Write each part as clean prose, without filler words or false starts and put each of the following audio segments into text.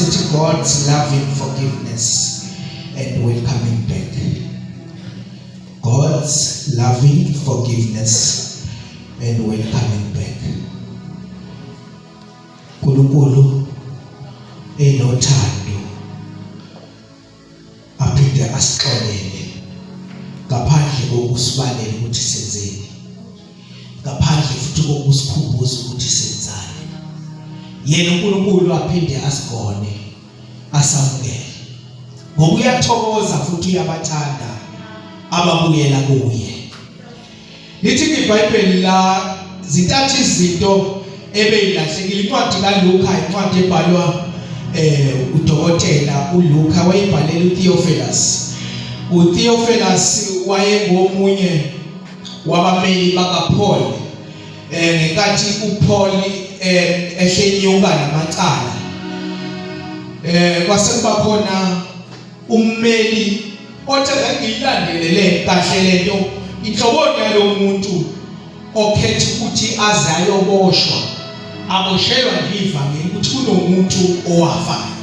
sithi God's loving forgiveness and welcoming back. God's loving forgiveness and welcoming back. Nkulunkulu enothando aphinde asixolele ngaphandle kokusibalela ukuthi senzeni, ngaphandle futhi kokusikhumbuza ukuthi senzani. Yena uNkulunkulu aphinde asigone, asamukele ngoba uyathokoza futhi uyabathanda ababuyela kuye. Lithi iBhayibheli la zintathu izinto ebeyilahlekile. Incwadi kaLuka, incwadi ebhalwa udokotela uLuka wayibhalela uTheophilus. uTheophilus wayengomunye wabameli bakaPaul ngenkathi uPaul ehlenyuka namacala. Kwase kuba khona ummeli othi ngiyilandelele kahle lento inhloboni yalomuntu okhetha ukuthi aze ayoboshwa, aboshelwa ngivangeli ukuthi kunomuntu owafayo.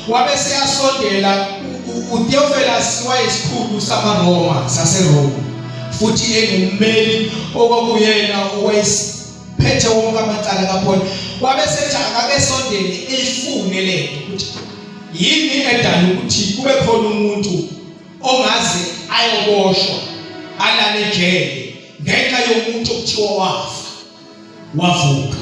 Wabe seyasondela uTheophilus wayesikhulu samaRoma saseRoma futhi engummeli okokuyena owayesiphethe wonke amacala kaPaul. Wabe sethi akake sondele eyifune lento ukuthi yini edala ukuthi kube khona umuntu ongaze ayoboshwa alale ejele ngenxa yomuntu okuthiwa wavuka.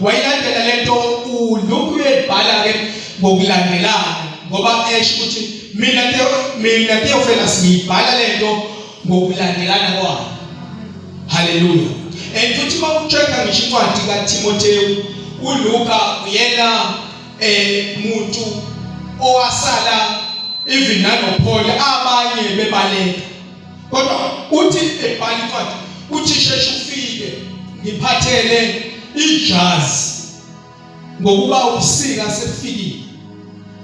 Wayilandela lento uLuka uyibhala ke ngokulandelana ngoba esho ukuthi mina Theophilus ngibhala lento ngokulandelana kwayo. Hallelujah. And futhi mawucheka ngisho incwadi kaTimotheo, uLuka uyena muntu owasala even nanoPaul abanye bebaleka. Kodwa uthi ebhala incwadi uthi sheshe ufike ngiphathele ijazi ngokuba ubusika sebufikile.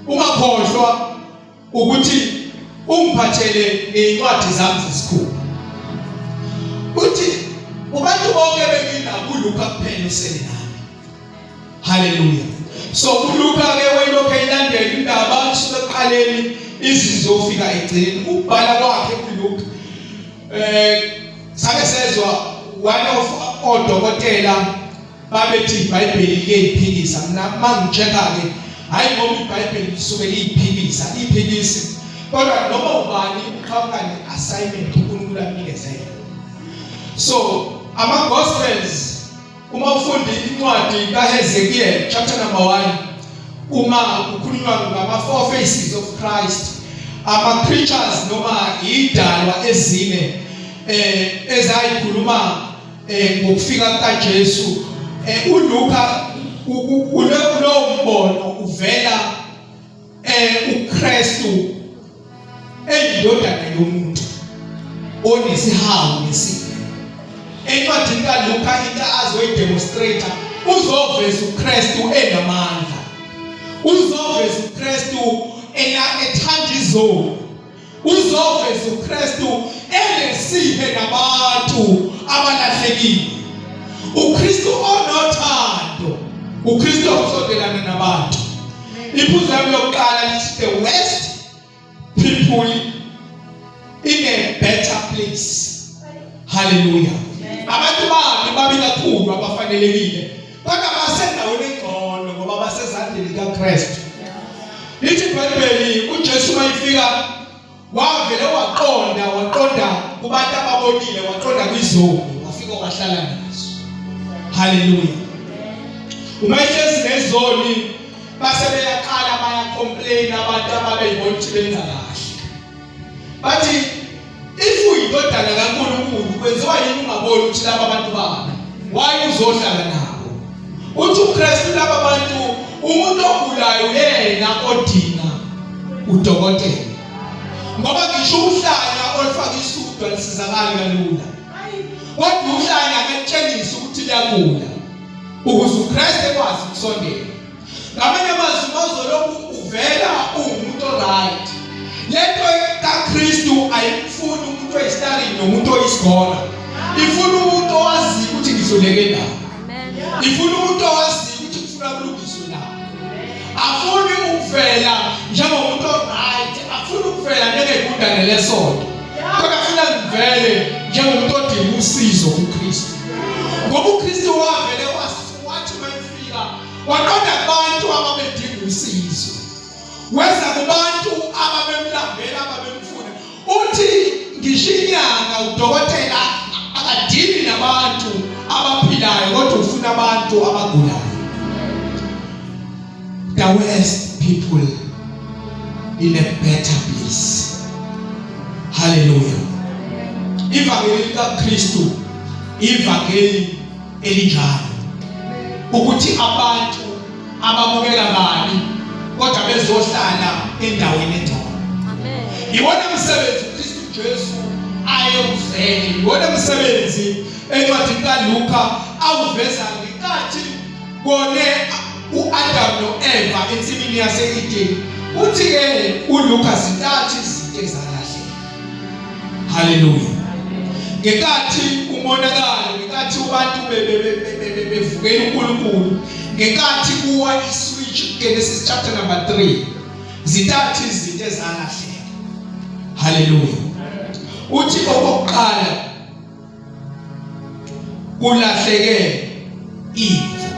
Ungakhohlwa ukuthi ungiphathele incwadi zami zesikhulu. Uthi ubantu bonke bengina kuLuka kuphela usele nami. Hallelujah. So uLuka ke wayilokho eyilandela indaba isuka eqaleni izizofika egcineni. Ukubhala kwakhe uLuka sake sezwa one of odokotela babethi iBhayibheli liyiphikisa. Mina mangicheka ke hayi ngoba iBhayibheli lisuke liyiphikisa, liyiphikisi kodwa noma ubani uqhamuka ne-assignment uNkulunkulu amnikezele. So ama Gospels uma ufunda incwadi kaHezekiel chapter number 1, uma kukhulunywa ngama four faces of Christ, ama creatures noma idalwa ezine ezayikhuluma ngokufika kukaJesu, uLuka ulowo mbono uvela uKristu eyindodana yomuntu onesihawu nesifo. Encwadini kaLuka into azoyidemonstrate uzoveza uKristu enamandla, uzoveza uKristu ethanda izolo, uzoveza uKristu enesihe nabantu abalahlekile, uKristu onothando, uKristu osondelana nabantu. Iphuzu lami lokuqala lithi the worst people in a better place. Hallelujah. Abantu babi kakhulu abafanelekile kodwa basendaweni engcono ngoba basezandleni kaKristu. Lithi iBhayibheli uJesu mayifika wavele waqonda kubantu ababonile, waqonda kwizoni, wafika wahlala nazo. Hallelujah. Uma ihlezi nezoni base beyaqala bayacomplain abantu ababeyibona ukuthi benza kahle. Bathi if uyindodana kaNkulunkulu kwenziwa yini ungaboni ukuthi laba bantu babi? Why uzohlala nabo? Uthi uKristu laba bantu umuntu ogulayo yena odinga udokotela. Ngoba ngisho uhlanya olufaka isudwa lisizakala kalula. Kodwa uhlanya akatshengisa ukuthi liyagula ukuze uKristu ekwazi ukusondela. Ngamanye amazwi mazoloku uvela umuntu right. Lento kaKristu ayifuni umuntu oyistari nomuntu oyisigona. Ifuna umuntu owazi ukuthi ngizoleke nawo. Ifuna umuntu owazi ukuthi kufuna kulungiswe nawo. ngiyacela ngekudane lesonto kodwa funa ngivele njengomuntu odinga usizo kuKristu ngoba uKristu wavele wathi mayifika waqonda abantu ababedinga usizo weza kubantu ababemlambela ababemfuna uthi ngishinyanga udokotela akadili nabantu abaphilayo kodwa ufuna abantu abagulayo. The worst people in a better place. Hallelujah. Ivangeli likaKristu ivangeli elinjalo ukuthi abantu ababukela kabi kodwa bezohlala endaweni engcono. Amen. Iwona msebenzi uKristu Jesu ayewuvele. Iwona msebenzi encwadini kaLuka awuveza ngenkathi kone uAdam noEva ensimini yase-Edeni. Uthi ke uLuka zintathu izinto ezalahleka. Hallelujah. Ngenkathi umonakalo, ngenkathi abantu bevukela uNkulunkulu, ngenkathi kuwa iswitch Genesis chapter number 3, zintathu izinto ezalahleka. Hallelujah. Uthi okokuqala kulahleke imvu.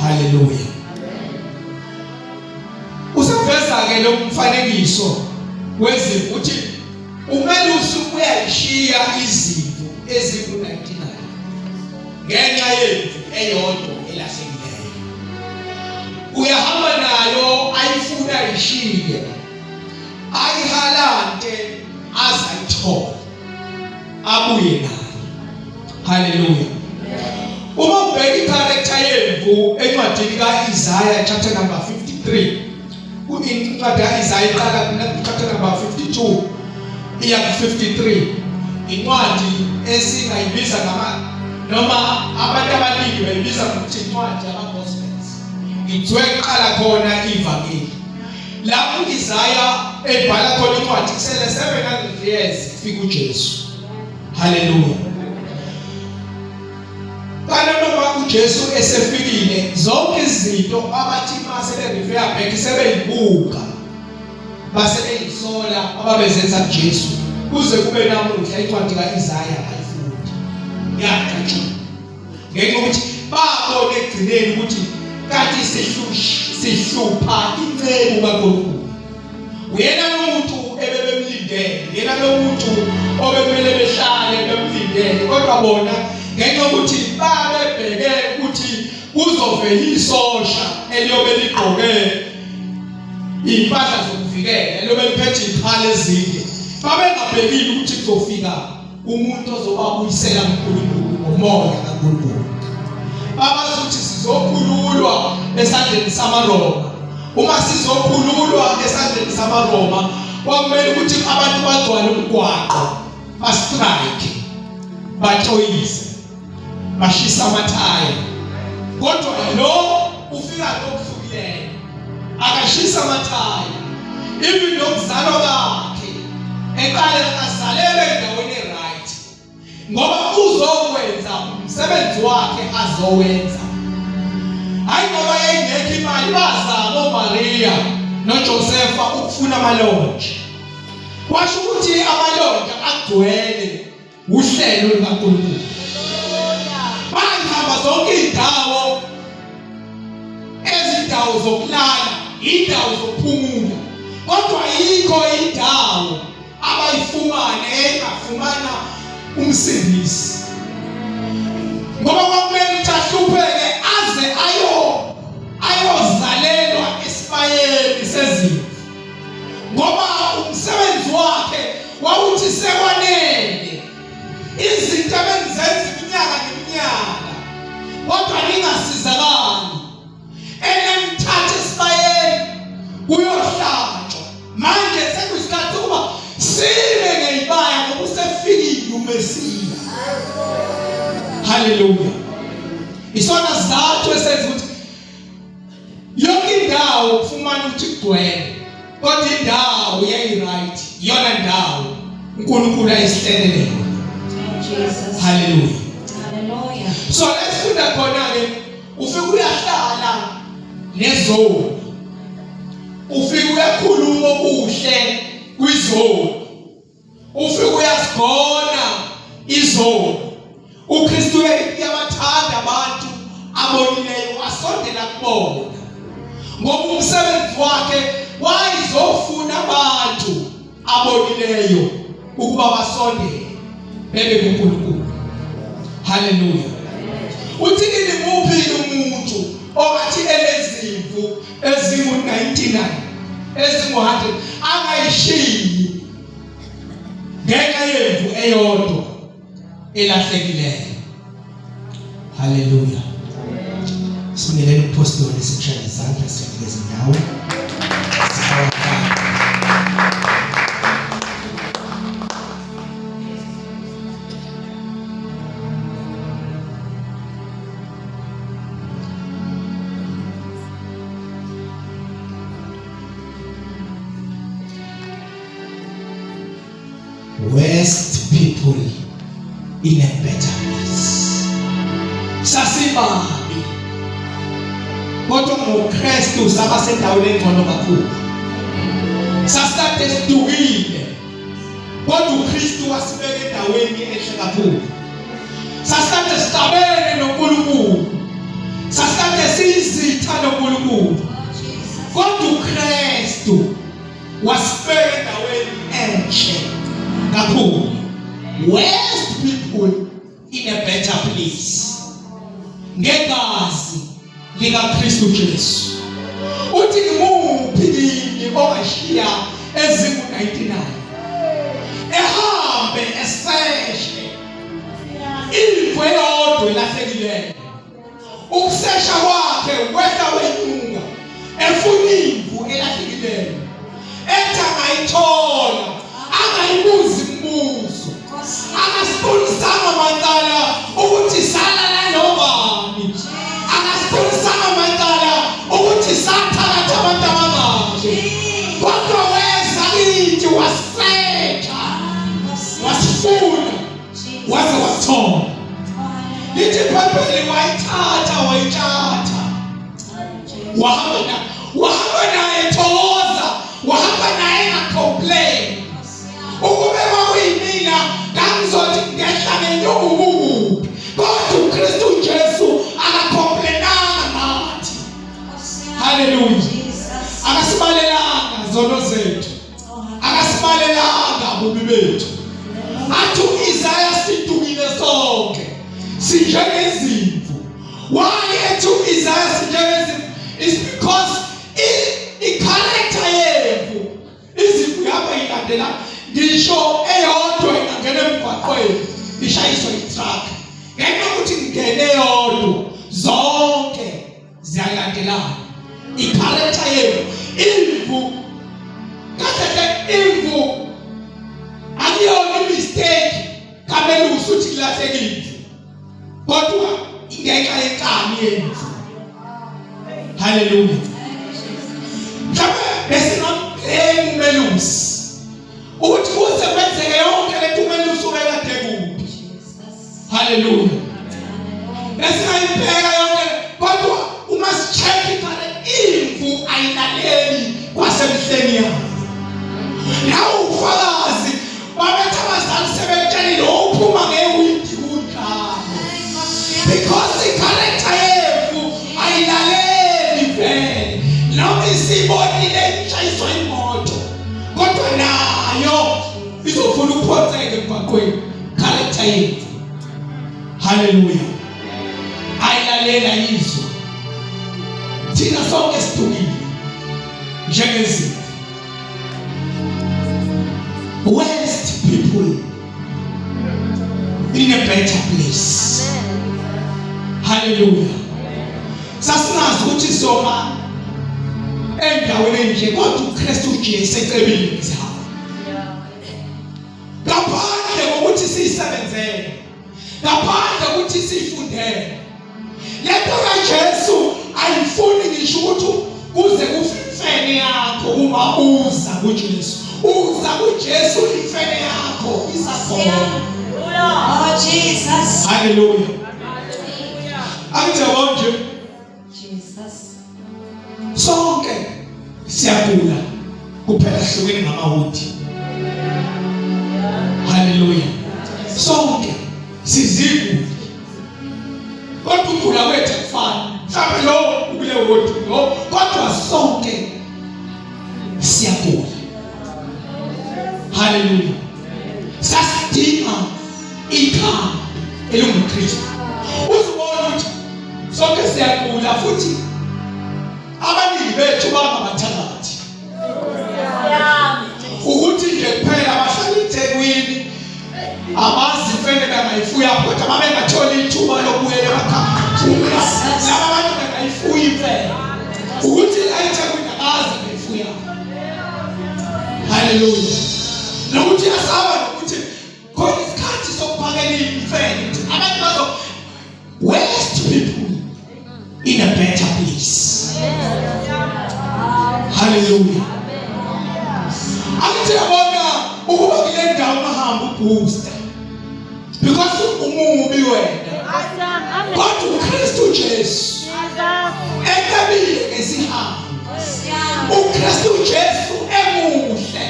Hallelujah. Useveza ke lo mfanekiso wezimvu uthi umele uyayishiya izimvu eziku-99 ngenxa yemvu eyodwa elahlekileyo. Uyahamba nayo ayifuna ayishiye ayihalante azayithola abuye nayo. Hallelujah. Uma ubheka i-character yemvu encwadini ka-Isaiah chapter number 53, incwadi ka-Isaiah iqala chapter number 52 iya ku-53, incwadi esingayibiza noma abantu abaningi bayibiza ngokuthi incwadi yama-Gospels. Ithiwe kuqala khona ivangeli. Lapho u-Isaiah ebhala khona incwadi kusele 700 years kufika uJesu. Hallelujah. Kana noma uJesu esefikile zonke izinto abathi mase berefere back sebeyibuka base beyisola ababezenza kuJesu kuze kube namuhla incwadi kaIsaiah ayifundi yacaca ngenxa ukuthi babone egcineni ukuthi kanti sihlupha incebo kaNkulunkulu. Uyena nomuntu ebebemlindele, yena nomuntu obekumele behlale bemlindele kodwa bona ngenxa ukuthi babebheke ukuthi kuzovela isosha eliyobe ligqoke impahla zokuvikela eliyobe liphethe izikhala ezinde. Babengabhekile ukuthi kuzofika umuntu ozobabuyisela kuNkulunkulu ngomoya kaNkulunkulu. Babathi ukuthi sizokhululwa esandleni samaRoma. Uma sizokhululwa esandleni samaRoma kwakumele ukuthi abantu bagcwale umgwaqo bastrike bajoyise bashisa amathaya. Kodwa lo ufika lokufukile akashisa amathaya. Even nokuzalwa kwakhe eqale azalele endaweni right ngoba uzokwenza umsebenzi wakhe azowenza. Hayi ngoba yayingekho imali bazama uMaria noJosepha ukufuna amalonje. Washo ukuthi amalonje agcwele uhlelo lukaNkulunkulu. Bahamba zonke izindawo, ezindawo zokulala, indawo zokuphumula. Kodwa yikho indawo abayifumana engafumana umsindisi. Ngoba kwakumele uhlupheke aze ayozalelwa esibayeni sezimvu. Ngoba umsebenzi wakhe wawuthi sekwanele izinto abenzenza iminyaka neminyaka kodwa ningasizakali. Enemthatha esibayeni kuyohlatshwa. Manje sekuyisikhathi ukuba sibe ngeyibaya ngoba usefikile uMesiya. Hallelujah. Isona sizathu esenza ukuthi yonke indawo ufumana ukuthi kugcwele kodwa indawo yayi-right iyona ndawo uNkulunkulu ayisihlelele yona. Hallelujah. Hallelujah. So lesifunda khona ke ufika uyahlala nezoni ufike uyakhuluma okuhle kwizolo, ufike uyasigona izolo. uKristu uyabathanda abantu abonileyo, wasondela kubona ngoba umsebenzi wakhe wayizofuna abantu abonileyo ukuba basondele bebe kuNkulunkulu. Haleluya. Uthi ngimuphi umuntu ongathi elezimvu ezingu-99 ezingu-100 angayishiyi ngenxa yemvu eyodwa elahlekileyo. Haleluya. Sibingelele uPostoli simshaya izandla sifike izindawo. Worst people in a better place. Sasibabi kodwa ngoKristu saba sendaweni engcono kakhulu. Sasithathe sidukile kodwa uKristu wasibeka endaweni enhle kakhulu. Sasithathe sitabene noNkulunkulu, sasithathe sizitha noNkulunkulu kodwa uKristu wasibeka endaweni enhle kakhulu. Worst people in a better place. Ngegazi likaKristu Jesu. Uthi ngimuphi yini ongashiya ezingu-99 ehambe eseshe imvu eyodwa elahlekileyo. Ukusesha kwakhe wehla wenyuka efuna imvu elahlekileyo ethi angayithola, angayibuzi imibuzo, angasifunisanga macala ukuthi salala nobani, angasifunisanga macala ukuthi sathakatha abantu abangaphi, kodwa weza kithi wasetha, wasifuna, waze wasithola. Lithi iBhayibheli wayithatha wayitshatha, wahamba naye thokoza, wahamba naye ngacomplain. Ukube kwakuyimina ngangizothi ngehla ngenyuku, kodwa uKristu Jesu akacomplenanga nathi. Haleluya. Akasibalelanga zono zethu, akasibalelanga ububi bethu. Athi uIsaya sidukile sonke sinjengezimvu. Why ethi uIsaya sinjengezimvu? It's because i-character yemvu izimvu yapha ilandela. Ngisho eyodwa ingangena emgwaqweni ishayiswa itruck, ngenxa yokuthi ngene eyodwa zonke ziyalandelana. I-character yemvu, imvu kahle imvu akuyona imistake kamelusi uthi ilahlekile imvu, kodwa ingenxa yenkani yemvu. Haleluya. Mhlawumbe besingamblame umelusi ukuthi kuze kwenzeke yonke lento umelusi ubekade kuphi. Haleluya. Besingayibheka yonke, kodwa uma sicheck imvu ayilaleli kwasemhleni yayo. Nawo ufakazi babethi abazali sebetshelile uphuma ngewindi kunjalo, because i-character yemvu ayilaleli vele. Noma isibonile ishayiswa imoto, kodwa nayo izofuna ukuphotheka emgwaqweni. Character yemvu. Haleluya. Ayilalela izwi. Thina sonke sidukile njengezimvu. Worst people in a better place. Hallelujah. Sasinazi ukuthi soma endaweni nje kodwa uKristu Jesu ecebile ngizihamba. Ngaphandle kokuthi sisebenzele, ngaphandle kokuthi sifundele. Lento kaJesu ayifuni ngisho ukuthi kuze kufifene yakho uma uza kuJesu. Uza kuJesu ifene yakho isakhona. Oh Jesus. Hallelujah. Hallelujah. Angithi bonke Jesus. Sonke siyagula kuphela sihlukene ngamawodi. Hallelujah. Sonke siziguli kodwa ukugula kwethu akufani. Mhlawumbe lo ukule wodi lo kodwa sonke siyagula. Hallelujah. Sasidinga ikhaya elingumKristu. Uzibona ukuthi sonke siyagula futhi abaningi bethu bangabathakathi. Ukuthi nje kuphela abahlala eThekwini abazi imfene bangayifuya kodwa babengatholi ithuba lokubuyela emakhaya. Laba bantu bangayifuya imfene. Ukuthi la eThekwini abazi beyifuya. Hallelujah. Nokuthi asaba nokuthi khona isikhathi sokuphakela imfene abantu bazo waste people in a better place. Hallelujah. Akuthi yabona ukuba kule ndawo mahamba ubooster because umubi wena kodwa uKristu Jesu ekabili ngesihamba. uKristu Jesu emuhle.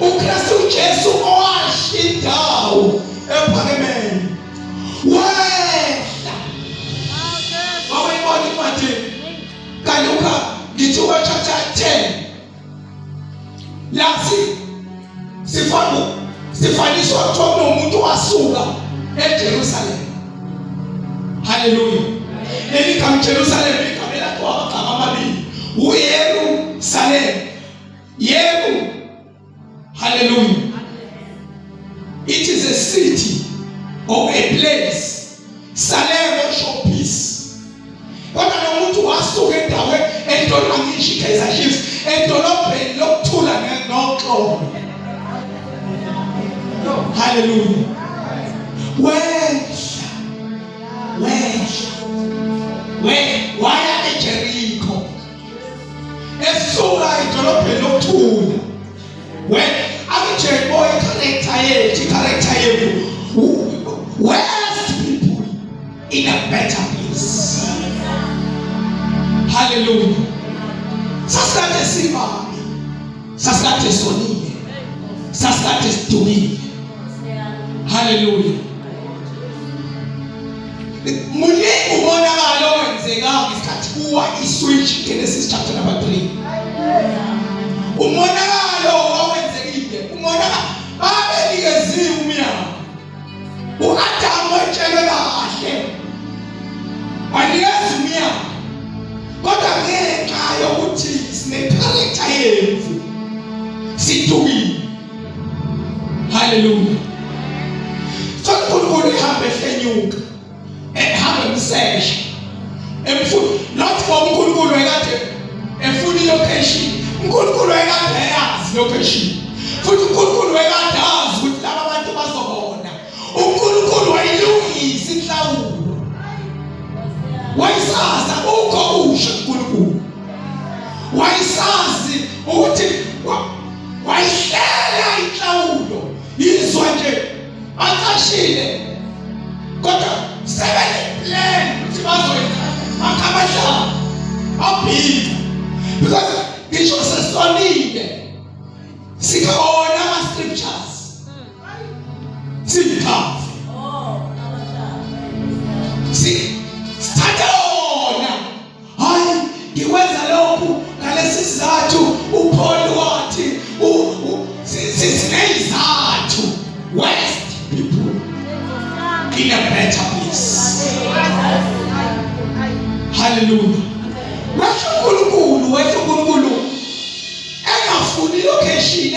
uKristu Jesu owashindawo ephakemeni wehla. Wawuyibona incwadi kaLuka ngithuka chapter 10 lasi sifaniswa kuthiwa umuntu wasuka eJerusalem. Hallelujah. Leli gama Jerusalem igama elakhiwa amagama amabili uYerusalem. Yeru. Hallelujah. It is a city or a place. Salem show peace. Kodwa nomuntu wasuka endaweni edolobheni ngisho Kaizer Chiefs edolobheni lokuthula noxolo. Hallelujah. Waya eJericho esuka edolobheni lokuthula. Akutshela boy character yethu west people in a better place. Hallelujah. Sasikade sibabi, sasikade sonile, sasikade sidumile. Hallelujah. Muningi umonakalo owenzeka ngesikhathi kuwa iswitch Genesis chapter number 3. Umonakalo owenzekile, umonakalo babelikeziwe umyanga. uAdamu watshelwe kahle wanikeza umyanga. Kodwa ngenxa yokuthi sinecharacter yethu sidumile. Hallelujah. uNkulunkulu ehamba ehlenyuka ehamba emsesha emfuna not for uNkulunkulu ekade efuna ilocation. uNkulunkulu ekade eyazi location futhi uNkulunkulu ekade azi ukuthi laba bantu bazobona. uNkulunkulu wayilungisa inhlawulo. Wayisazi akukho kusho uNkulunkulu. Wayisazi ukuthi wayihlela inhlawulo. Yizwa nje atashile kodwa seven plan ukuthi bazoyithatha akabasha abhida because ngisho sesonile sikona ama scriptures sikhafu sithatha hayi ngikwenza lokhu ngalesi sizathu uPaul wathi sisinezathu west people in a better place. Hallelujah. Wethu uNkulunkulu engafuni location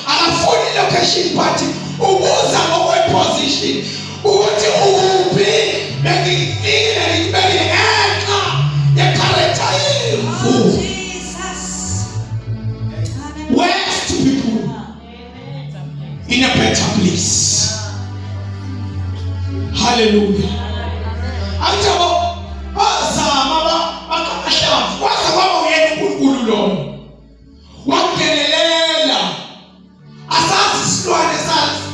akafuni location but ubuza ngokweposition ukuthi uphi bengikile ngibeke enqa yecharacter yethu. West people in a better place. Hallelujah. Ajabo bazama bakahlangu waza kwaba uyena uNkulunkulu lo. Wakudelela asazi silwane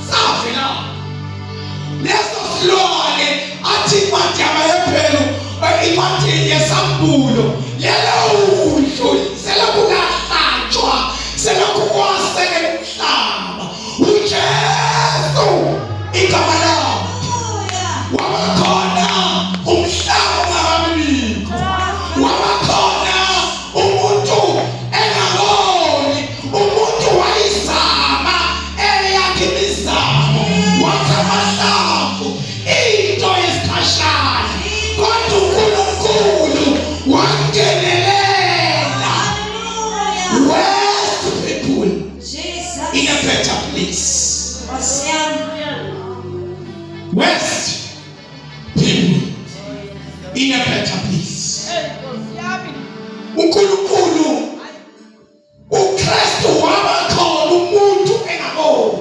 safela. Leso silwane athi manje abayephelelo incwadi yesambulo yelo uhlu wangenelela worst people in a better place. Worst people in a better place. uNkulunkulu uKristu wabakhona umuntu engaboni.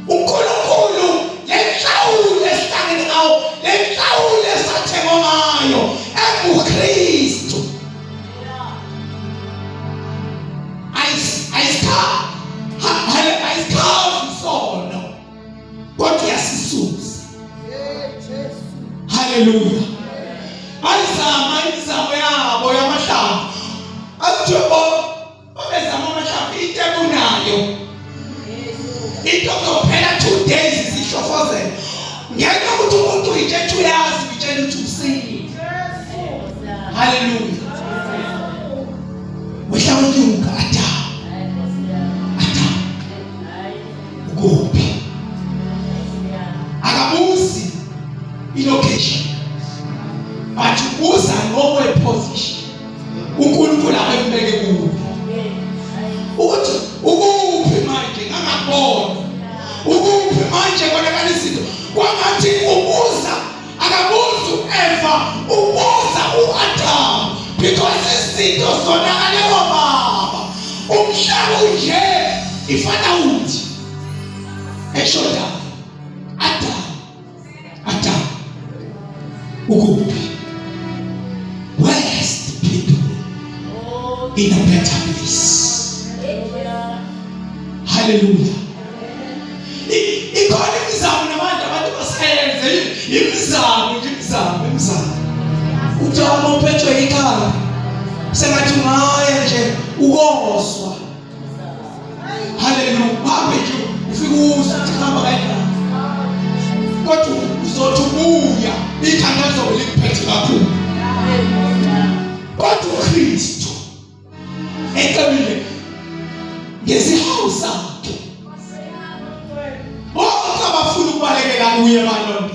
uNkulunkulu lenhlawulo esihlangene ngawo, lenhlawulo esathengwa ngayo enguKristu. Ayisikazi sono kodwa yasisusa. Hallelujah. Ayizama imizamo yabo yamahlamvu. Akuthiwa babezama amahlamvu into ebunayo. Into kuphela 2 days zishofozela. Ngeke ukuthi umuntu uyithethe uyazi utshela ukuthi usini. Hallelujah. Wehlawunyuka Adam. Kuphi? Akabuzi ilocation. But ubuza ngokwe position. uNkulunkulu akembeke kuwo. Uthi ukuphi manje ngangabona. Ukuphi manje konakala izinto. Kwangathi ubuza akabuzi uEva, ubuza uAdam because izinto zonakale ngobaba. Umhlaba unje ifana uthi eshoda Adam ukuphi? Worst people in a better place. Hallelujah. Ikhona imizamo nabantu basayenze imizamo. Uthola uphethwe ikhaya sengathi ungaya nje ukoswa. Hallelujah. Babe nje ufika usikhamba kanjani? Kodwa uzothi ubuya ikhanda lizobe likuphethe kakhulu. Kodwa uKristu eqabile ngesihawu sakhe. Abafuna ukubalekela kuye balonde.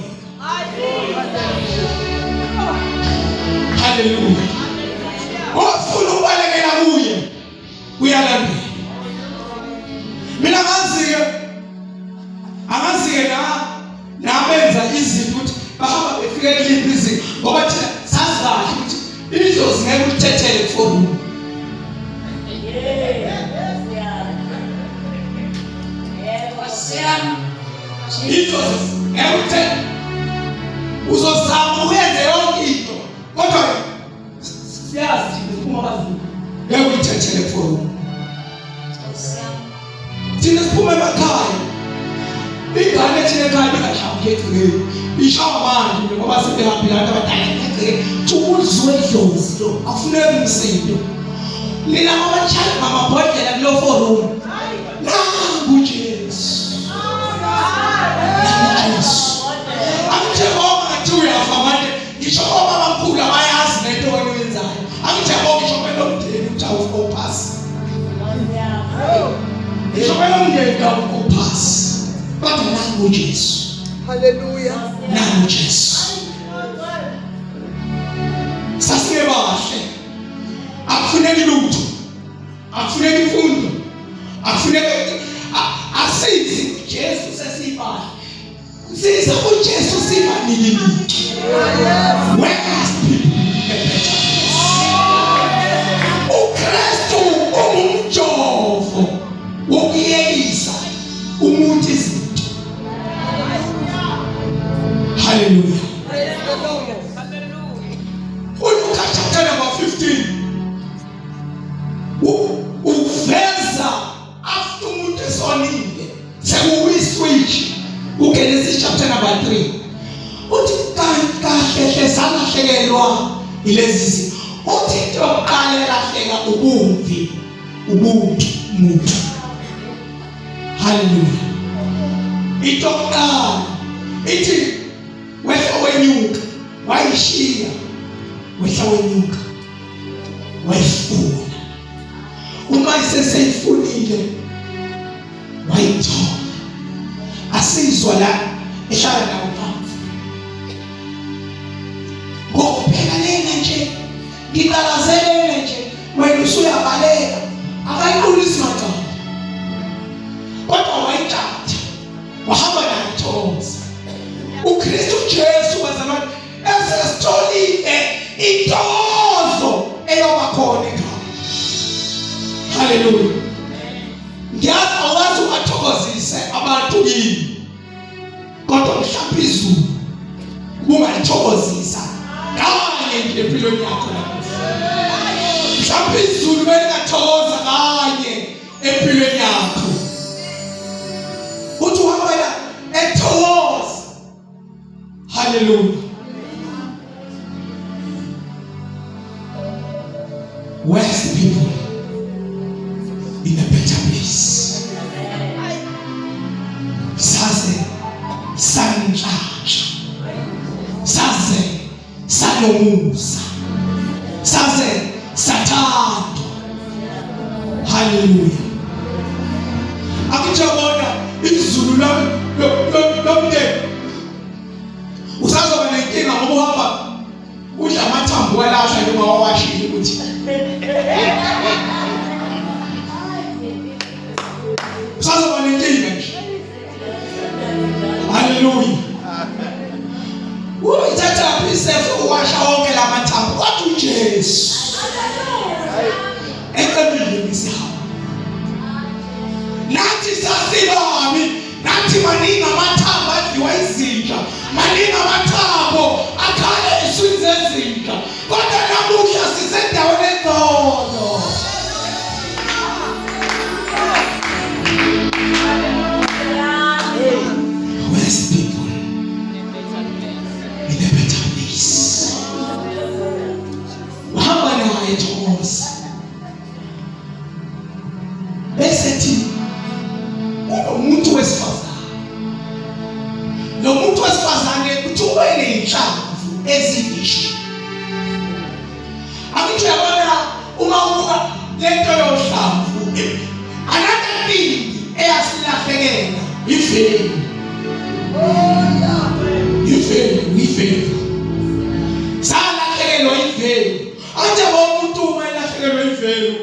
Hallelujah. Ofuna ukubalekela kuye uyalandela. Mina angazi-ke nabenza izinto ukuthi bahamba befike kuliphi izinto ngoba thina sazi kahle ukuthi idlozi ngeke ulithethele kuforum. Idlozi ngeke ulithethele. Uzozama uyenze yonke into kodwa siyazi uma bazulu ngeke ulithethele kuforum. Thina siphuma emakhaya ingane thina ekhaya bengahlawuli egcekeni ishawa manje ngoba sebehambile abantu abadala egcekeni ukuzwe idlozi lo akufuneki umsindo lina abachaya ngamabhodlela kulo forum. Nangu Jesu akuthenga ngathi uyafa manje ngisho ngoba bamkhulu abayazi lento wena uyenzayo. Akuthenga ngisho kwelo mndeni ukuthi awuphasi. Ngisho kwelo mndeni awuphasi. But nangu Jesu. Hallelujah. Nangu Jesu. Sasibahle. Akufuneki lutho. Akufuneki imfundo. Akufuneki asizi Jesu sesibahle. Siza uJesu sibaniki. Where has people uKristu umjovo wokuyekisa umuntu izinto. Hallelujah. Uluka chapter number 15. Uveza after umuntu esonile sekuwiswitch uGenesis chapter number 3. Uthi kahle salahlekelwa ilezi. Uthi into yokuqala elahleka ubuntu umuntu. Hallelujah. Into yokuqala ithi wehla wenyuka wayishiya wehla wenyuka wayifuna. Uma iseseyifunile wayithola. Asizwa la ehlala nawo phansi. Ngoba ngicalazelele nje wena usuyabaleka akayiqulisi macala kodwa wayithatha wahamba nayo Thokoza. uKristu Jesu bazalwane esesitholile intozo eyoba khona ekhaya. Haleluya. Ngiyazi awazi ukuthokozise abantu yini kodwa mhlawumbe izulu ungalithokozisa kanye nje empilweni yakho lapho. Mhlawumbe izulu belingathokoza kanye empilweni yakho. Uthi uhamba ethokoza. Hallelujah. Where's the people in a better place? Saze sanjaja, saze sanomusa, saze satando. Hallelujah. Akujabona izulu lomndeni usazoba nenkinga ngoba uhamba udla amathambo walashwa noma wawashile ukuthi usazoba nenkinga nje. Hallelujah. Uyithatha isefu uwasha wonke lamathambo kodwa uJesu eqebile misihamba nathi sasibami nathi maningi amathambo adliwa izinja maningi amathambo akhala iswini zezinja kodwa namuhla sisendaweni engcono. Where's the people in a better place? Wahamba naye Thokoza besethi umuntu wesifazane lo muntu wesifazane kuthiwa enenhlamvu ezibisho. Akuthi yabona uma ubuka lento yohlamvu anakaningi eyasilahlekela iveli. Iveli salahlekelwa iveli anje umuntu uma elahlekelwa iveli.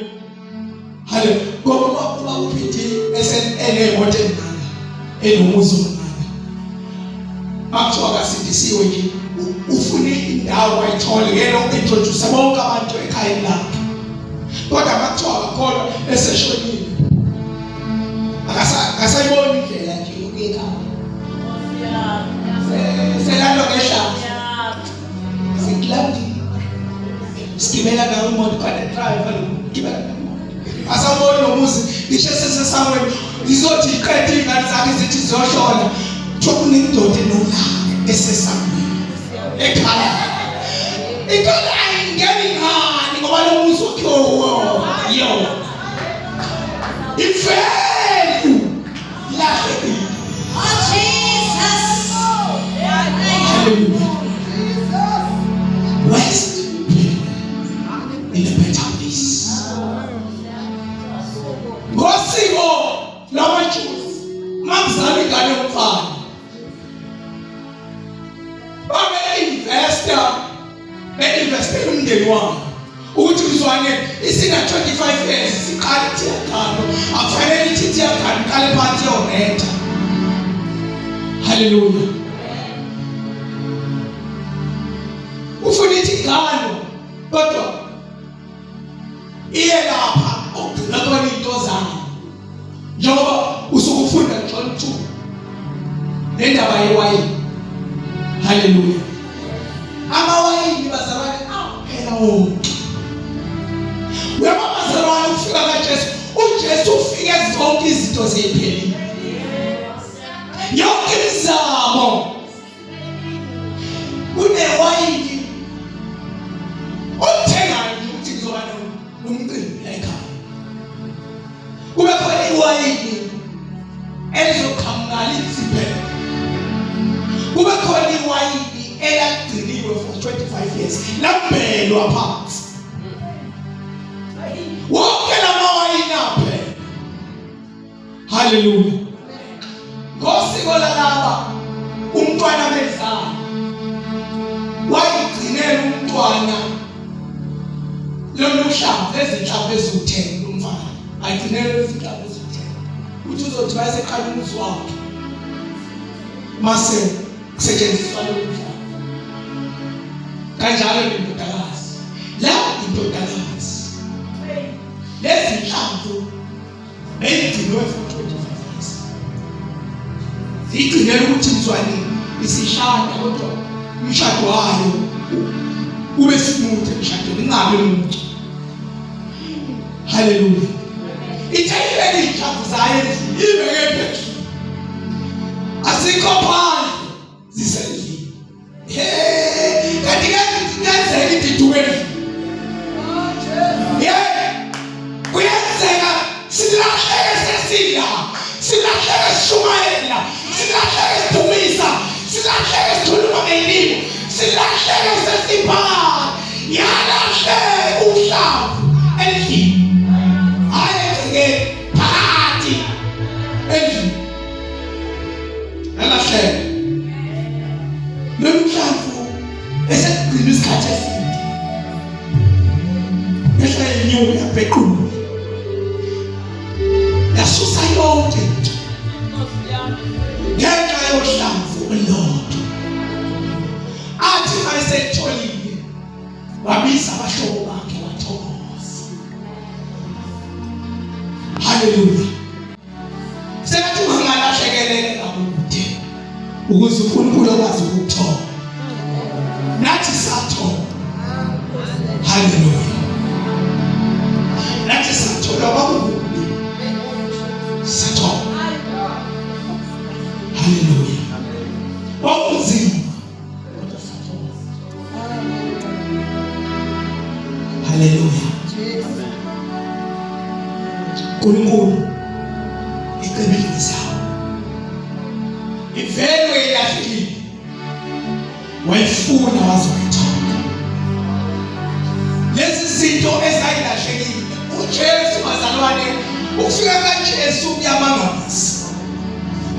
Hale ngoba uphethe enemoto encane enomuzi omncane akuthiwa kasindisiwe nje ufune indawo ayithole yena uintroduce bonke abantu ekhaya lakhe kodwa akuthiwa akakholwa eseshonile akasayibona indlela nje yokuyekhaya selalo ngehlala siklandi sigibela nawe imoto kana driver ngibela asabona nomuzi ngisho sesaweni izothi iqede ingane zakhe zithi ziyoshona thokune indoda enolaka esesamweni ekhaya ikona ayingeni ngani ngoba lo muzi wakho yo ifelu lahle Jesus. Hallelujah. West in a better place. Ngosiko lamaJuda mamzali ngane umfana be-investe umndeni wami ukuthi uzwane isina 25 years siqale thiyakalo akufanele ithi thiyakalo qale phansi yonetha. Hallelujah. Ufuna ithi ngalo kodwa iye lapha okugcina khona into zami njengoba usukufunda John 2 nendaba yewayini. Hallelujah. Amawayini bazalwane phela wonke wema bazalwane ufika kaJesu uJesu ufike zonke izinto zephelile yonke imizamo kunewayini othengayo ukuthi kuzoba nomcimbi la ekhaya kube khona iwayini elizoqhamuka litsiphe kube khona iwayini elagciniwe for 25 years lambelwa phansi wonke lamawayini aphe. Hallelujah. Ngosiko lalaba umntwana bezana wayigcinela umntwana ezinhlanu eziwutheni umfana ayigcinele ezinhlanu eziwutheni uthi uzothi bayeseqala umuzi wakhe mase kusetshenziswa lo mhlaba kanjalo indodakazi la indodakazi lezi nhlamvu beyigcinwe for 25 years zigcinele ukuthi mzwane isishada kodwa umshado wayo ube simude emshadweni ingabe umuntu. Hallelujah. Ithayile inhlamvu zayo ibeke phezulu asikho phansi zisendlini kanti kuyenzeka ididukele kuyenzeka silahleke sesila silahleke sishumayela silahleke sidumisa silahleke sikhuluma ngelimi silahleke sesibhala yalahle umhlamvu endlini ayeke phakathi endlini yalahle lo mhlamvu esekugcina isikhathi eside yehla inyoni yabhequla yasusa yonke into ngenxa yohlamvu olodwa athi mayeseyitholile wabiza abahlobo bakhe wathokoza. Hallelujah. Sengathi ungalahlekelele kabude ukuze uNkulunkulu akwazi ukuthola nathi sathola. Hallelujah. Nathi sathola kabude sathola. Hallelujah. Wakunzima hallelujah. UNkulunkulu icebisa ivelo ilahlekile wayifuna wazoyithola lezi zinto ezayilahlekile uJesu bazalwane ukufika kaJesu kuyamangalisa.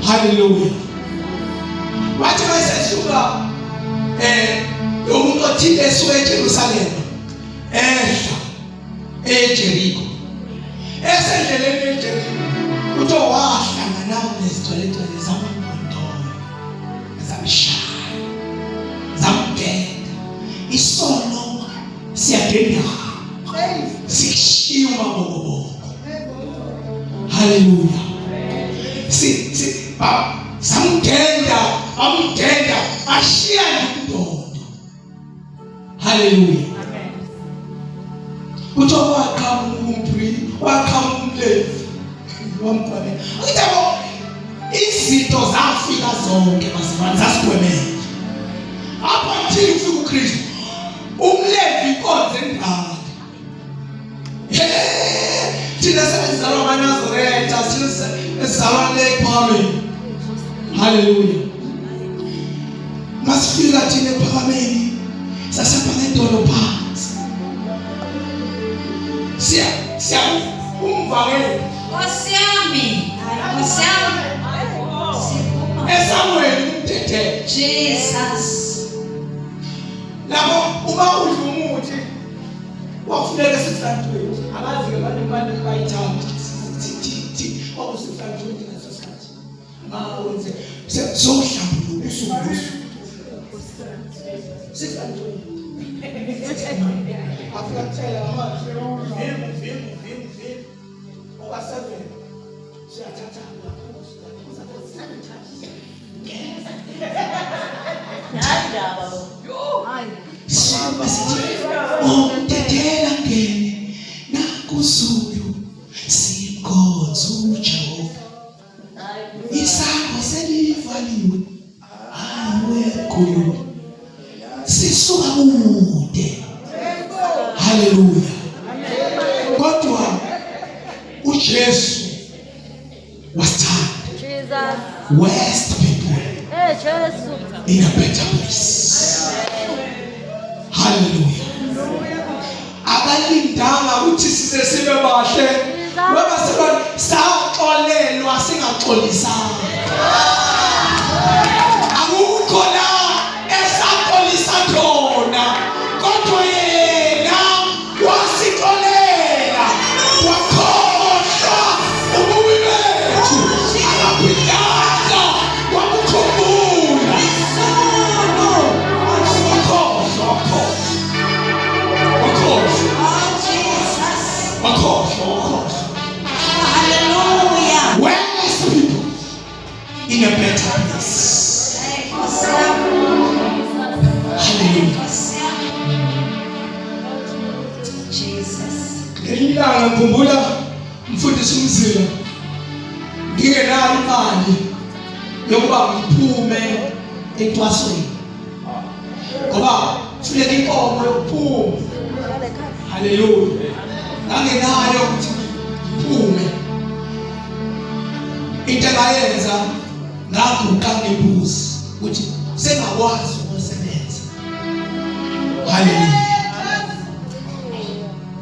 Hallelujah. Wathi mayesuka lo muntu othile esuka eJerusalema ehla eJeriko esendleleni eJeriko utho wahlangana nezitholetho zamandondolo zamshaya zamgenda isono siyagenda sishiya maboko. Hallelujah. Samgenda amgenda ashiya indodo. Hallelujah. Utho waqhamuka umphristi waqhamuka umlevi wamqabela ngitho izinto zafika zonke bazalwane zasigwemela apho nje ufika uKristu umlevi inkonzo endala thina sesizalwa kaNazaretha sesizalwa lePhakameni. Hallelujah. Masifika thina ePhakameni sasapha edolobha siya umvakele Osiami eSamuel umthethe Jesus labo uma udla umuthi wafuneka sesantweni abazi ke abantu bayithanda thi okusifantweni ngasosikhathi mawenze sohlambuluka usuku sifantweni afika kuthela amanzi vim okwaseve siyathatha Tethela ngene nakuzulu sikhonza uJehova isakho selivaliwe awekho sisuka kude. Hallelujah. Kodwa uJesu was tired. Jesus West people in a better place. Hallelujah. Abalindanga ukuthi size sibe bahle ngoba saxolelwa singaxolisanga. Akukho la esaxolisa khona kodwa yena wasixolela. Jesus. Ngelilanga ngikhumbula umfundisi uMzila ngingenayo imali yokuba ngiphume entwasweni ngoba kufuneka inkomo yokuphuma. Haleluya. Ngangenayo ukuthi ngiphume. Into engayenza ngaguqa ngebuzi ukuthi sengakwazi ukusebenza. Haleluya.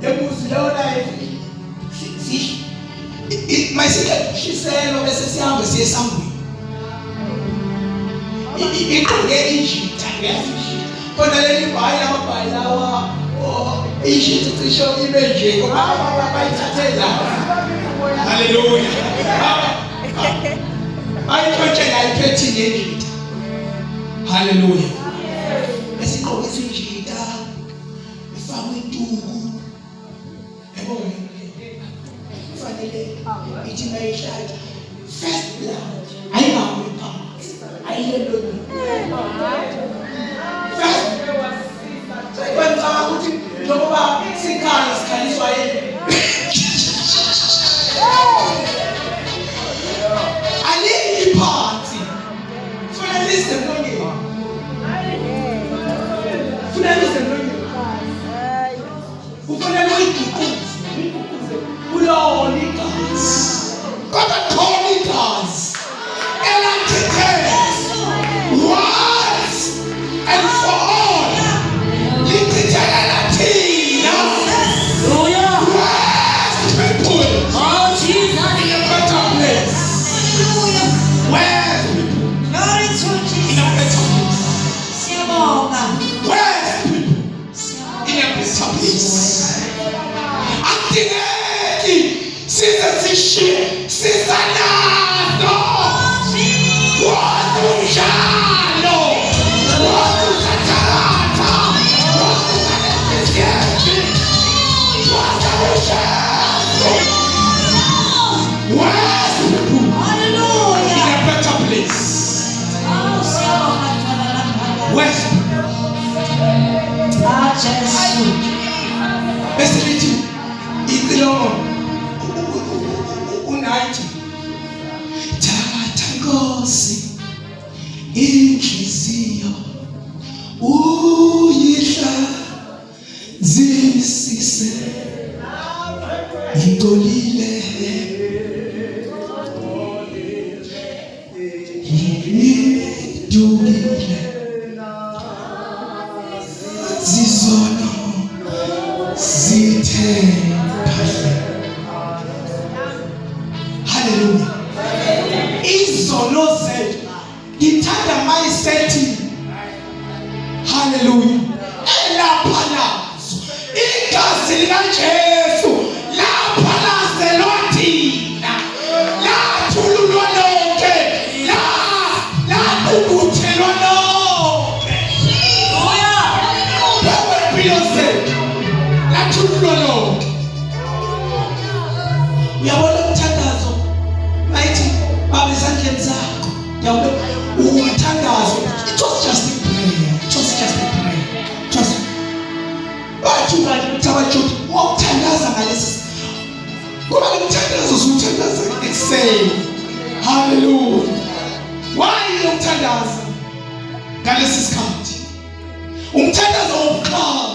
Ebuzi lona mayisikhethe shiselo bese sihambe siye esangweni. Iqonge injita yasishilo. Kona leli bhayi amabhayi lawa injita cisho ibe nje ngoba bayithathela. Haleluya. Ayithothela iphethini injita. Haleluya. Esiqokisa injita ifakwe intuku. Yabona ithi mayishaya first blood ayingawe phansi ayileloni kwenza ukuthi njengoba sikhala sikhaliswa yini aliyi phansi funa lise mlonyeni ufuna loyiguquze ulona igazi kodwa khona igazi elakhethe once and for all lichithekela thina. Hallelujah. Where's people? Oh, Jesus. In a better place. Hallelujah. Where's people? Glory to In a Jesus. better place. Siyabonga. Where's people? Siyabonga. In a better place. Akudingeki size sishiye sisanazo. Wonke umshalo, wonke usathakatha, wonke usanesiyethi, wonke umshalo. Where's people? Hallelujah. In a better place. Oh, siyabonga. Where's people? Jesus. Besilithi icilongo unathi thatha Nkosi inhliziyo uyihlazisise ingcolile idukile zizono zithe phahle. Haleluya. Izono zethu ngithanda mayisethi. Haleluya. Elapha nazo igazi likaJesu lapha lazelwa thina lathululwa lonke laqubuthelwa lonke. Impilo zethu lathululwa lonke. Uyabona umthandazo mayithi baba esandleni zakho yabe umthandazo. It was just a prayer. It was just a prayer. Just bathu bathabajuti ukuthandaza ngalesi kuba umthandazo usuthandaza ekseni. Hallelujah. Why umthandaza ngalesi sikhathi? Umthandazo wokuqala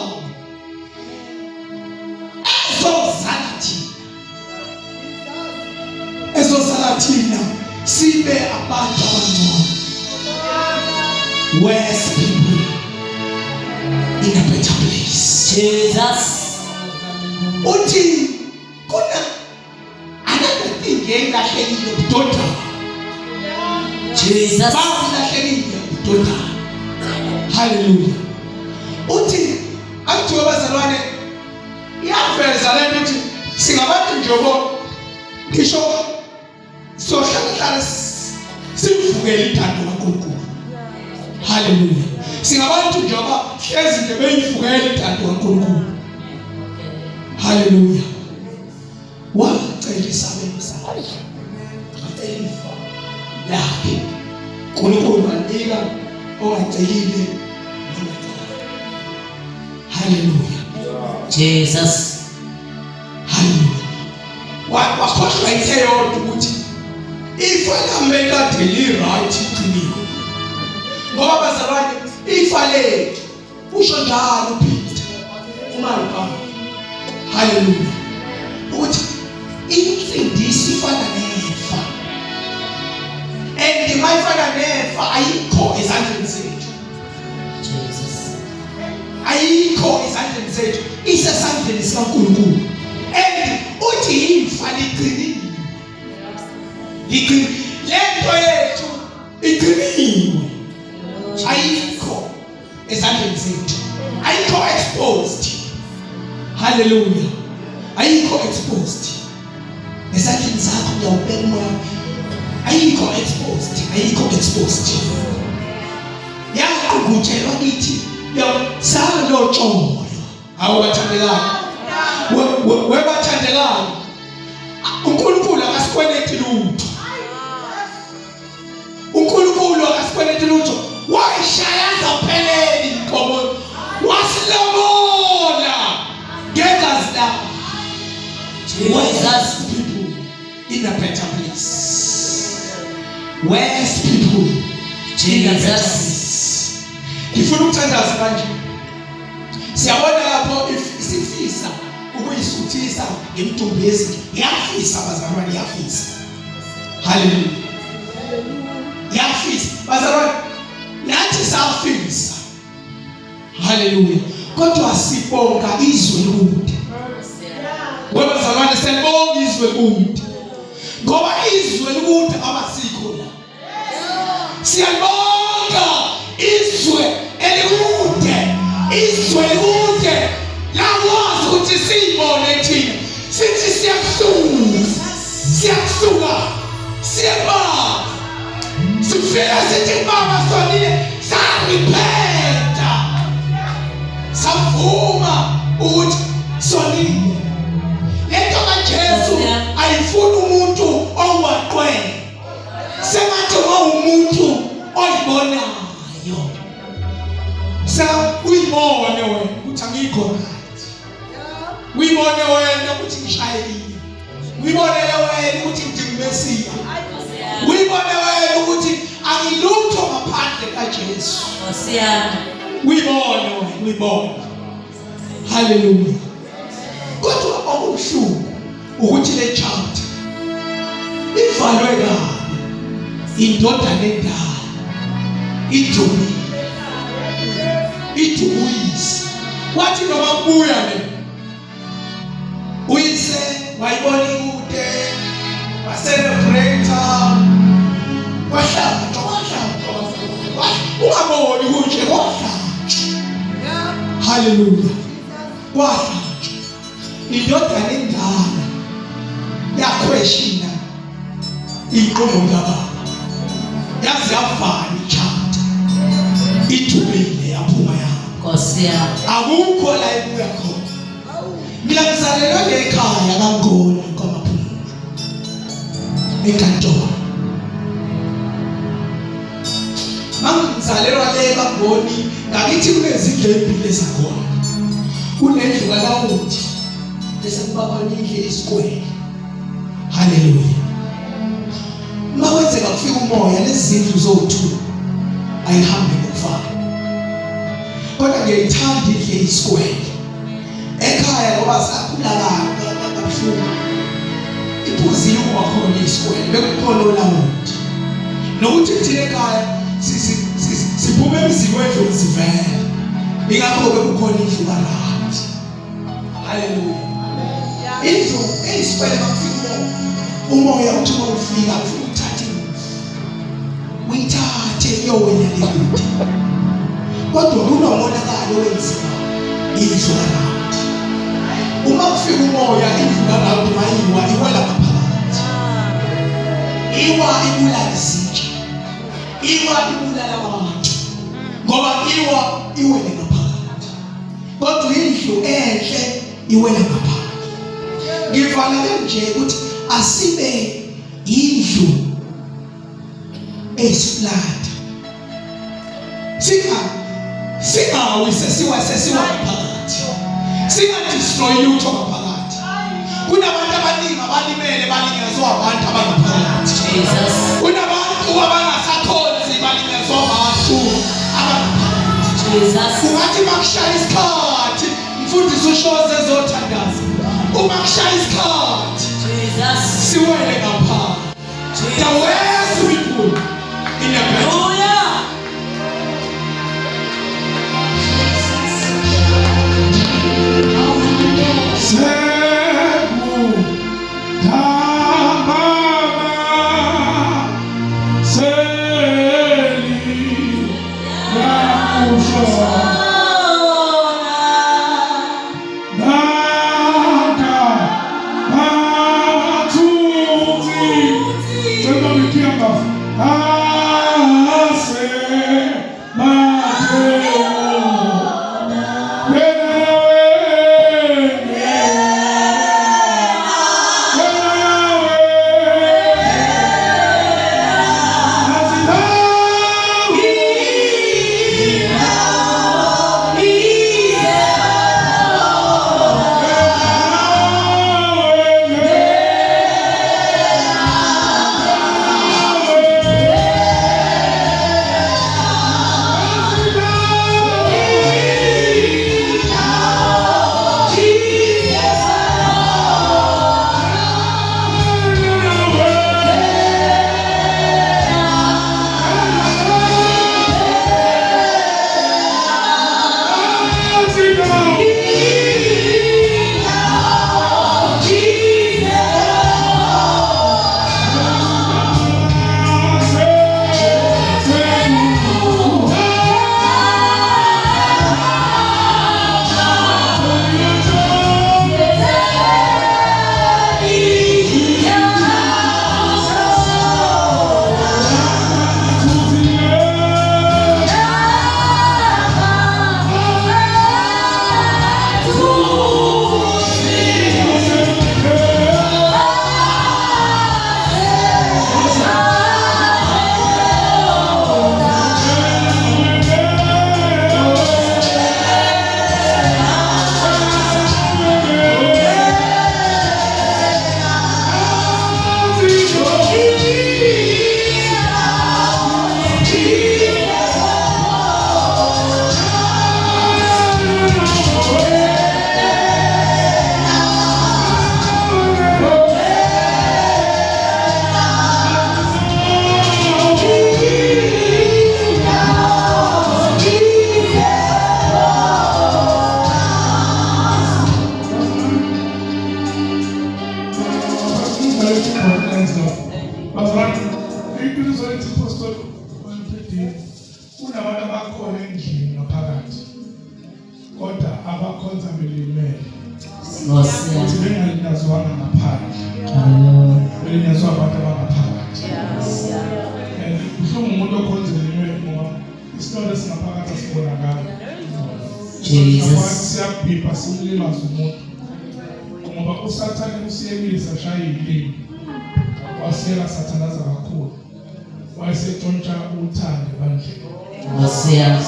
ezosala thina sibe abantu abangcono. Where's people? In a better place. Jesus. Uthi kuna another thing engahlekile budoda. Jesus. Bazilahlekile budoda. Hallelujah. Uthi akuthiwe bazalwane iyaveza lento ukuthi singabantu njobo ngisho sohlala sivukele ithando kaNkulunkulu. Hallelujah. Singabantu njoba hlezi nje beyivukele ithando kaNkulunkulu. Hallelujah. Wacela isabelo sakhe. Wacela ifa lakhe. uNkulunkulu wanika ongacelile. Hallelujah. Jesus. Hallelujah. Wakhohlwa into yodwa ukuthi ifa lami kade li-right iqinile. Ngoba bazalwane ifa lethu usho njalo uPeter uMarika. Hallelujah. Ukuthi insindiso ifana nefa. And mayifana nefa ayikho ezandleni zethu. Jesus. Ayikho ezandleni zethu, isesandleni sikaNkulunkulu. And uthi ifa liqinile. Liqinile. Lento yethu iqinile. Ayikho ezandleni zethu. Ayikho exposed. Hallelujah. Ayikho exposed. Ezandleni zakho uyawubeka umoya. Ayikho exposed. Ayikho exposed. Yaqhutshelwa kithi salo tsholo. Awubathandelayo. Webathandelayo. uNkulunkulu akasikwelethi lutho. uNkulunkulu akasikwelethi lutho. Wayishaya zapheleli inkomo. Wasilobola ngegazi lakhe. Where's people in a better place? Where's people in a better place? Ngifuna ukuthandaza kanje. Siyabona lapho isifisa ukuyisuthisa ngemidumbu yezinto. Yafisa bazalwane, yafisa. Hallelujah. Yafisa bazalwane. Nathi safisa. Hallelujah. Kodwa sibonga izwe kude. Webazalwane siyabonga izwe kude. Ngoba izwe kude abasikho la. Siyabonga izwe elikude. Izwe kude. Lakwazi ukuthi sibone thina. Sithi siyakusuka. Siyakusuka. Siyabonga. Sifika sithi baba sonile saripenta. Savuma ukuthi sonile. Lento kaJesu ayifuni umuntu owaqwele. Sengathi umuntu oyibonayo. Uyibone wena ukuthi angikho right. Uyibone wena ukuthi ngishayelile. Uyibone wena ukuthi ngidimesile. Uyibone wena ukuthi angilutho ngaphandle kaJesu. Osiyana. Uyibone wena, uyibone. Hallelujah. Kodwa okubuhlungu ukuthi le child ivalwe kabi indodana endala idumile idumuyise wathi noma kubuya le uyise wayibona ikude waselebrate wahlala ungaboni kunje wahlala. Hallelujah. Wahlala indodana endala yakhweshina inqomo kababa yazi yavala ichapter ithubile yaphuma yakho Nkosi yami. akukho la ibuya khona. Mina ngizalelwe ekhaya kaNgoni kwaMaphumulo eKantolo. Mangizalelwa le kaNgoni ngakithi kunezindlu ezimbili zakhona. Kunendlu kaLawuthi bese kuba khona indlu esikwele. Hallelujah. Mawenzeka kufika umoya lezindlu zothu ayihambe ngokufana. Kodwa ngiyayithanda indlu esikwele. Ekhaya ngoba sakhula kabuhlungu. Iphuzile ukuba khona isikwele bekukhona uLawuthi. Nokuthi thina ekhaya siphume emzini wendlu sivele. Ingakho bekukhona indlu kaRahabi. Hallelujah. Indlu esikwele bakufika umoya uthi ufika ufuna uthathe uyithathe yowena lekude. Kodwa kunomonakalo wenziwa indlu kaRahabi. Uma kufika umoya indlu kaRahabi mayiwa iwela ngaphakathi. Iwa ibulala izitsha. Iwa ibulala abantu. Ngoba iwa iwele ngaphakathi. Kodwa indlu enhle iwela ngaphakathi. Ngivala nje ukuthi asibe indlu esiflat. Singawi sesiwa phakathi. Singathi sinoyutho ngaphakathi. Kunabantu abaningi abalimele balinyazwa abantu abangaphakathi. Jesus. Kunabantu abangasakhonzi balinyazwa abantu abangaphakathi. Jesus. Ungathi makushaya isikhathi mfundisi ushoze ezothandaza. Uma kushaya isikhathi Jesus. siwele ngaphansi. The worst people in the battle. Hallelujah.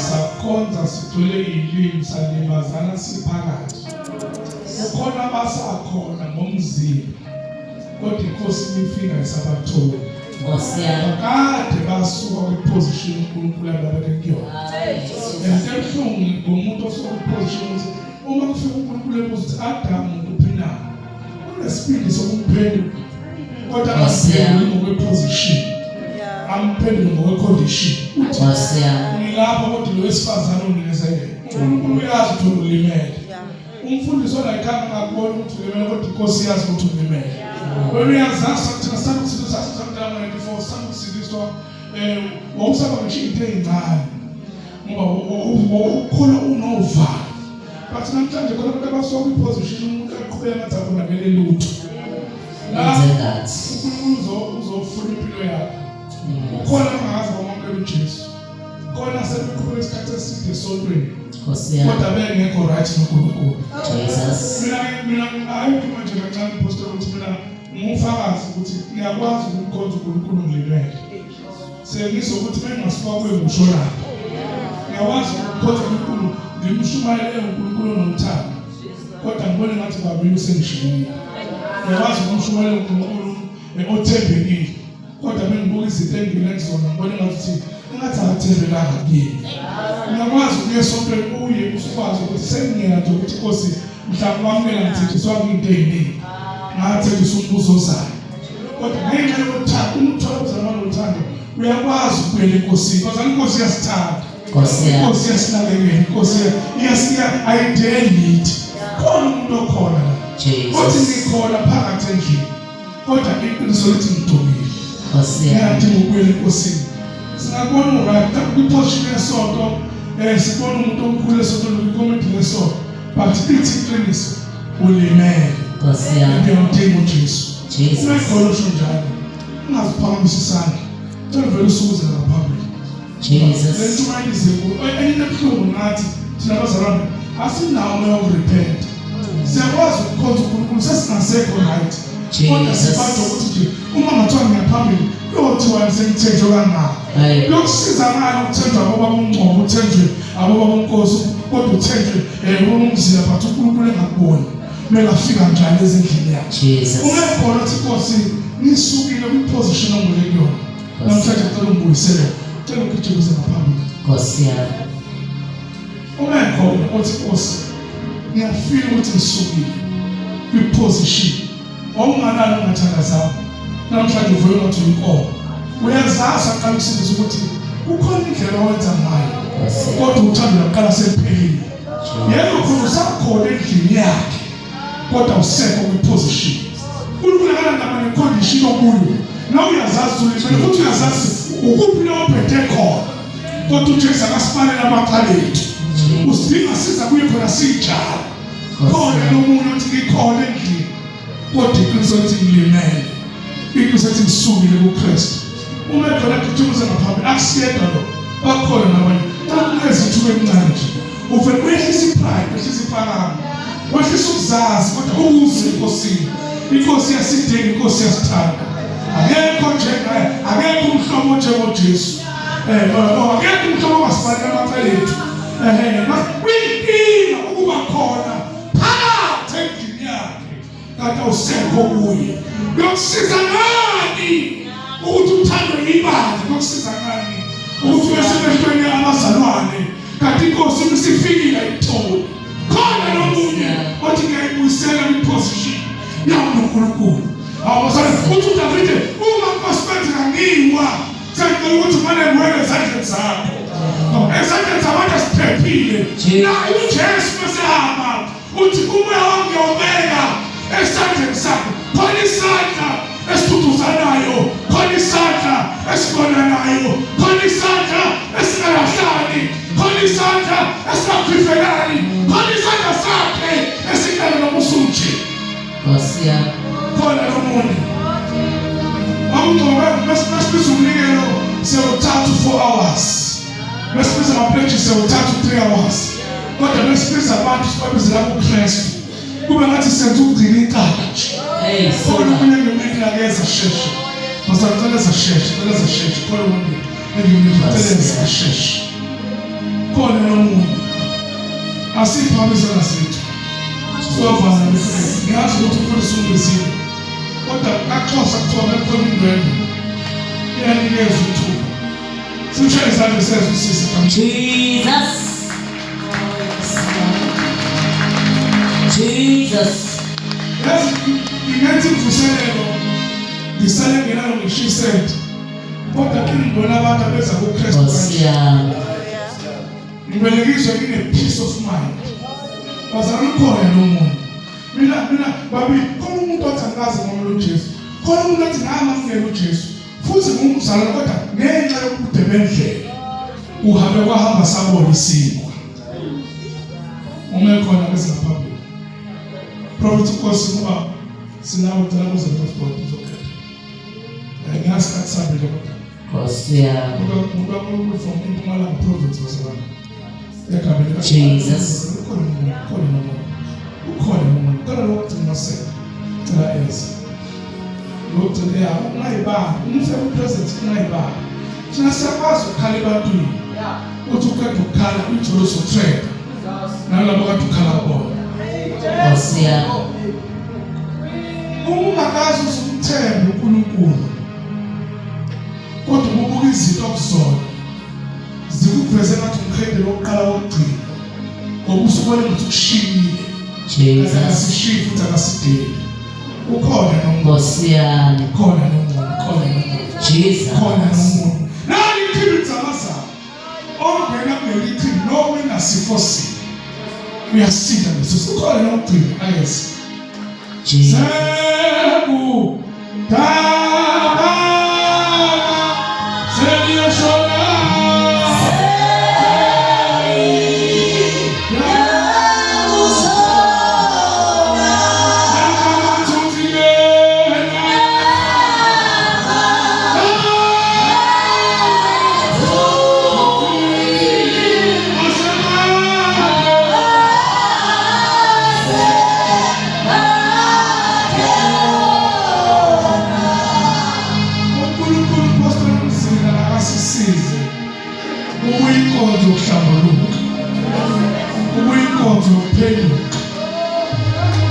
Sakhonza sithole ilimi salimazana siphakathi. Ukhona abasakhona ngomzimba kodwa inkosi ifika isabathola. Kade basuka kwiposition uNkulunkulu ababeke kuyona. Emhlungu ngomuntu osuka kwiposition ukuthi uma kufika uNkulunkulu ebuza ukuthi Adamu kuphi na? Unesipindi sokumphendula. Kodwa asiyeni ngokweposition. Amphendula ngokwecondition. Ngilapha kodwa lo wesifazane ungikezele. uNkulunkulu uyazi ukuthi ulimele. Umfundisi olayikhanga ngakubona ukuthi ulimele kodwa inkosi yazi ukuthi ulimele. When we are asked to stand to the Saturday before some sidiswa wawusaba nje into eyincane ngoba ukhona unova but namhlanje khona abantu abasuka kwiposition umuntu aqhubeka ngathi akunakele lutho uNkulunkulu uzofuna impilo yakho ukhona angazi bonke uJesu khona sekuqhubeka isikhathi eside esontweni kodwa bengekho right noNkulunkulu Jesus mina ayikho manje kancane pastor ukuthi mina ngufakazi ukuthi ngiyakwazi ukukhonza uNkulunkulu ngilimele. Sengizo ukuthi bengasifakwe ngushona. Ngiyakwazi ukukhonza uNkulunkulu ngimshumayele uNkulunkulu nothando. kodwa ngibona ngathi babili usengishiyile. Uyakwazi ukumshumayela uNkulunkulu othembekile, kodwa bengibuka izinto engile kuzona ngibona ngathi akathembekanga kimi. Uyakwazi ukuya esontweni uye usikwazi ukuthi sengiyena nje ukuthi Nkosi mhlawumbe wamukela ngithethiswa into eziningi, ngathethiswa umbuzo ozayo, kodwa ngenxa yokuthanda umthwalo wezamano uthando uyakwazi ukubuyela enkosini, ngoba inkosi iyasithanda, inkosi iyasinakekela, inkosi ayideli lithi khona umuntu okhona la othi ngikhona phakathi endlini, kodwa iqiniso lithi ngidumile. Ngiyadinga ukubuyela enkosini. Singabona uright kwiphoshin yesonto, sibona umuntu omkhulu esonto kwikomiti lesonto, but ithi iqiniso ulimele. Ngiyamdinga uJesu. Unayikhona usho njalo, ungaziphakamisa isandla, vele usukuze ngaphambili. Lethu mayize enye ebuhlungu nathi thina bazalwane asinawo umoya wokurepent. Siyakwazi ukukhonza uNkulunkulu sesingasekho right, kodwa sibadwa ukuthi nje uma ngathiwa ngiyaphambili uyothiwa nisengithenjwe kangaka, yokusiza ngani ukuthenjwa abobaba uNgcobo, uthenjwe abobaba uNkosi, kodwa uthenjwe umzila but uNkulunkulu engakuboni kumele afika njani ezindlini yakhe. Ungekhona ukuthi Nkosi nisukile kwiposition ongole kuyona, namhlanje ngicela ungibuyisele, ngicela ugijimise ngaphambili. Nkosi yami. Ungekhona ukuthi Nkosi ngiyafila ukuthi ngisukile kwiposition okunganani ungathandazanga, namhlanje uvele ngathi uyinkomo. Uyazazi aqalisile ukuthi kukhona indlela owenza ngayo, kodwa uthando laqala seliphelile. Yebo khona usakhona endlini yakhe, kodwa usekho kwiposition. uNkulunkulu akala necondition okuyo. Nawe uyazazi ulimele futhi uyazazi ukuphi lo ophethe khona, kodwa uJesu akasifanele amaqala ethu. Usidinga siza kuye khona sijala. Khona nomuntu othi ngikhona endlini, kodwa iqiniso lithi ngilimele. Iqiniso lithi ngisukile kuKristu. Uma khona kujumuza ngaphambili akusiyedwa lo, bakhona nabanye. Ngezithuba encane nje. Uvele wehlisa ipride, wehlisa iphakame, wehlisa ukuzazi, kodwa ukuze inkosini. Inkosi yasidinga, inkosi yasithanda. Akekho njengaye, akekho umhlobo njengoJesu. Akekho umhlobo ongasifanele amaqala ethu. Kuyinkinga ukuba khona phakathi endlini yakhe, kanti awusekho kuye. Kuyokusiza ngani ukuthi uthandwe yibandla? Kuyokusiza ngani ukuthi uyesemehlweni abazalwane kanti inkosi isifikile ayitholi? Khona nomunye othi ngiyayibuyisela kwiposition yaNkulunkulu. Awuzale uthi uDavide uma Nkosi benze ngangiwa, sengicela ukuthi kumele ngiwele ezandleni zakho. Ezandleni zabantu esiphephile. Naye uJesu mesehamba uthi umoya wami ngiyobeka esandleni sakho. Khona isandla esithuthuzanayo, khona isandla esigonanayo, khona isandla esingalahlani, khona isandla esingakhwifelani, khona isandla sakhe esingale nobusuthi. Nkosi yami. Khona nomuntu awuqobe mesiphiza umnikelo sewuthathu 4 hours, mesiphiza amapledge sewuthathu 3 hours, kodwa mesiphiza abantu sibabizela kuKristu kube ngathi senza ukugcina iqala nje. Khona omunye ngemikla keza sheshe, masaqaleza sheshe, qaleza sheshe, khona omunye ngimtheleza sheshe. Khona nomuntu asiphambisana sethu sovala bese ngiyazi ukuthi uFundisi ungizile, kodwa akaXhosa kuthiwa bekhona indwendwe iyanikeza ithuba. Simshaye izandla sezwe usisi Jesus. Yazi ingathi mvuselelo ngisale ngenalo ngishisete, kodwa ngibona abantu abeza kuKristu kanje. Ngibelekiswa ngine peace of mind. Bazalwane khona nomuntu. Mina babi khona umuntu othandaza ngoMlo uJesu. Khona umuntu othi ngamamukela uJesu. Futhi ngumzalwane kodwa ngenxa yokude bendlela uhambe kwahamba sabona isikwa. Uma khona besingaphambili. Prophet Nkosi ngoba sinawo dala kuze passport uzokhetha. Ngiyasikhathi sabile kodwa. Nkosi yami. Ngoba from Mpumalanga province wasebona. Yakabele Jesus. Ukhona umuntu kodwa lokho ngimase cela eze lokho leya ungayiba umfebe upresence ungayiba thina siyakwazi ukukhala ebantwini uthi uqeda ukukhala ujoloso trade nalabo kade ukhala bona Nkosi yami. Ungakazi usumthemba uNkulunkulu. Kodwa ubuka izinto okuzona. Zikuveze ngathi umkhende lokuqala wokugcina. Ngoba usubone ukuthi ushiyile. Jesus. Asishiye futhi akasideli. Ukhona nomuntu. Nkosi yami. Khona nomuntu. Jesus. Khona nomuntu. Nali iqhibi zamazana. Ongena kuleli iqhibi noma engasifo sini. Uyasinda ngesuku. Ukhona nokugcina ayesi. Jesus. Sebu Daba Seliyashola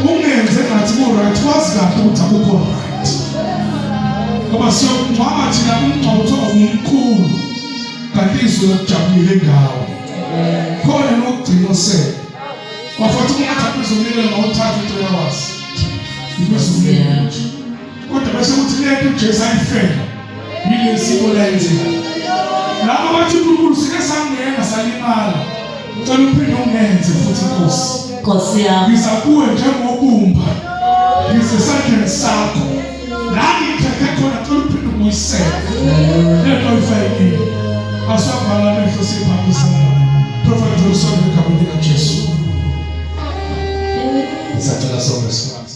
ungenze ngathi ku-right wazi kahle ukuthi akukho right ngoba siyokungcwaba thina umngcwabo kuthiwa umkhulu kanti izwi lokujabulile ngawo khona nokugcina osele wafathi ungathatha izomlilo ngawuthatha 3 hours ibezomlilo kodwa bese kuthi lento uJesu ayifela yile siko layenzeka laba bathi uNkulunkulu sike sangena salimala ucela uphinde ungenze futhi Nkosi. Nkosi yami. Ngiza kuwe njengobumba. Ngisesandleni sakho. La ngithethe khona cela uphinde uyisele. Lento oyifayile. Asabhala amehlo siphambisa. Prophet Johnson egameni likaJesu. Sacela sonke sikwazi.